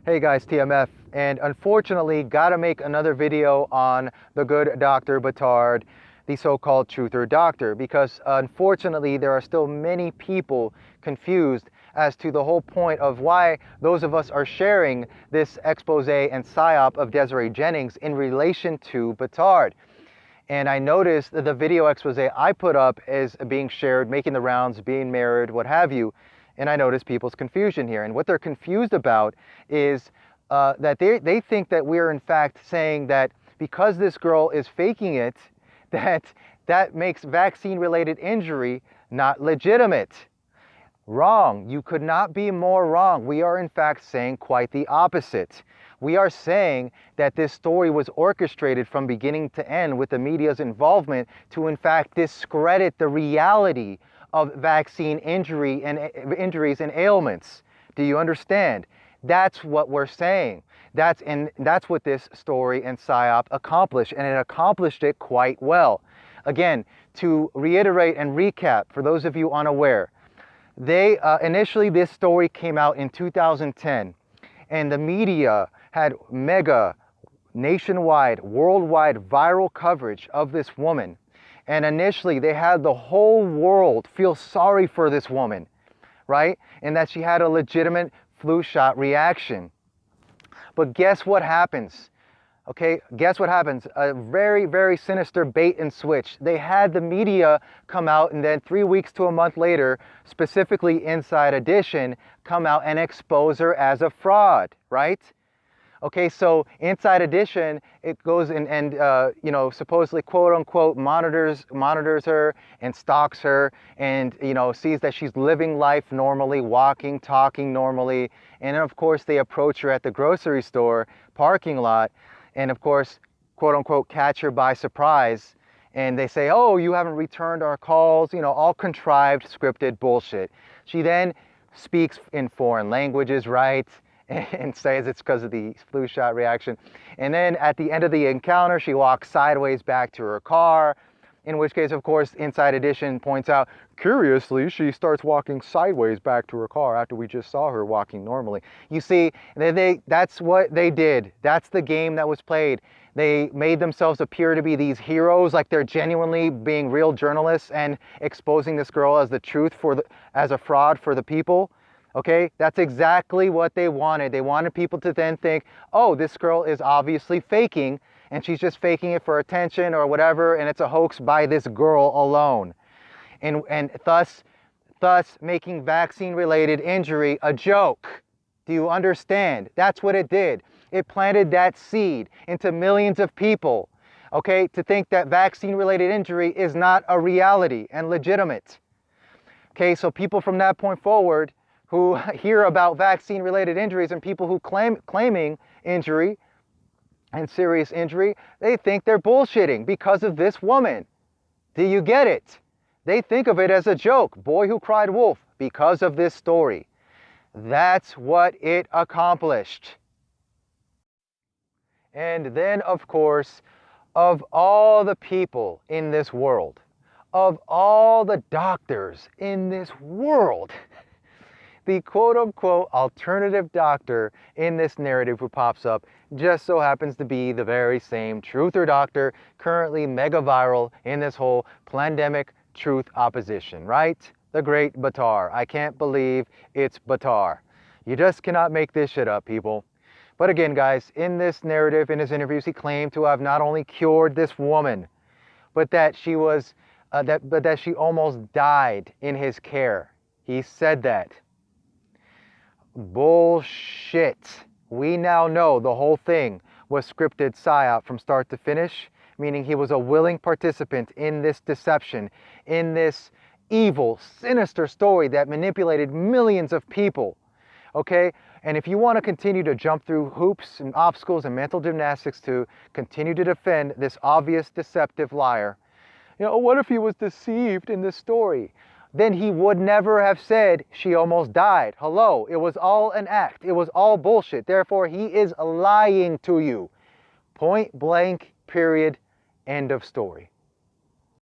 Hey guys, TMF, and unfortunately gotta make another video on the good Dr. Buttar, the so-called truther doctor, because unfortunately there are still many people confused as to the whole point of why those of us are sharing this expose and psyop of Desiree Jennings in relation to Buttar. And I noticed that the video expose I put up is being shared, making the rounds, being mirrored, what have you. And I noticed people's confusion here. And what they're confused about is that they think that we're in fact saying that because this girl is faking it, that makes vaccine-related injury not legitimate. Wrong. You could not be more wrong. We are in fact saying quite the opposite. We are saying that this story was orchestrated from beginning to end with the media's involvement to in fact discredit the reality of vaccine injuries and ailments. Do you understand? That's what we're saying. That's what this story and psyop accomplished, and it accomplished it quite well. Again, to reiterate and recap for those of you unaware, initially this story came out in 2010, and the media had mega, nationwide, worldwide viral coverage of this woman. And initially they had the whole world feel sorry for this woman, right? And that she had a legitimate flu shot reaction. But guess what happens? Okay, guess what happens? A very, very sinister bait and switch. They had the media come out, and then 3 weeks to a month later, specifically Inside Edition, come out and expose her as a fraud, right? Okay, so Inside Edition, it goes and you know, supposedly quote unquote monitors her and stalks her, and you know, sees that she's living life normally, walking, talking normally, and then of course they approach her at the grocery store parking lot, and of course quote unquote catch her by surprise, and they say, oh, you haven't returned our calls, you know, all contrived, scripted bullshit. She then speaks in foreign languages, right? And says it's because of the flu shot reaction. And then at the end of the encounter, she walks sideways back to her car, in which case, of course, Inside Edition points out, curiously, she starts walking sideways back to her car after we just saw her walking normally. You see, that's what they did. That's the game that was played. They made themselves appear to be these heroes, like they're genuinely being real journalists and exposing this girl as the truth as a fraud for the people. Okay, that's exactly what they wanted. They wanted people to then think, oh, this girl is obviously faking, and she's just faking it for attention or whatever, and it's a hoax by this girl alone. And thus making vaccine-related injury a joke. Do you understand? That's what it did. It planted that seed into millions of people, okay, to think that vaccine-related injury is not a reality and legitimate. Okay, so people from that point forward who hear about vaccine-related injuries and people who claiming injury and serious injury, they think they're bullshitting because of this woman. Do you get it? They think of it as a joke. Boy who cried wolf, because of this story. That's what it accomplished. And then, of course, of all the people in this world, of all the doctors in this world, the quote-unquote alternative doctor in this narrative who pops up just so happens to be the very same truther doctor currently mega viral in this whole pandemic truth opposition, right? The great Buttar. I can't believe it's Buttar. You just cannot make this shit up, people. But again, guys, in this narrative, in his interviews, he claimed to have not only cured this woman, but that she was, that she almost died in his care. He said that. Bullshit. We now know the whole thing was scripted psyop from start to finish, meaning he was a willing participant in this deception, in this evil, sinister story that manipulated millions of people. Okay? And if you want to continue to jump through hoops and obstacles and mental gymnastics to continue to defend this obvious deceptive liar, you know, what if he was deceived in this story? Then he would never have said she almost died. Hello, it was all an act. It was all bullshit. Therefore, he is lying to you. Point blank, period, end of story.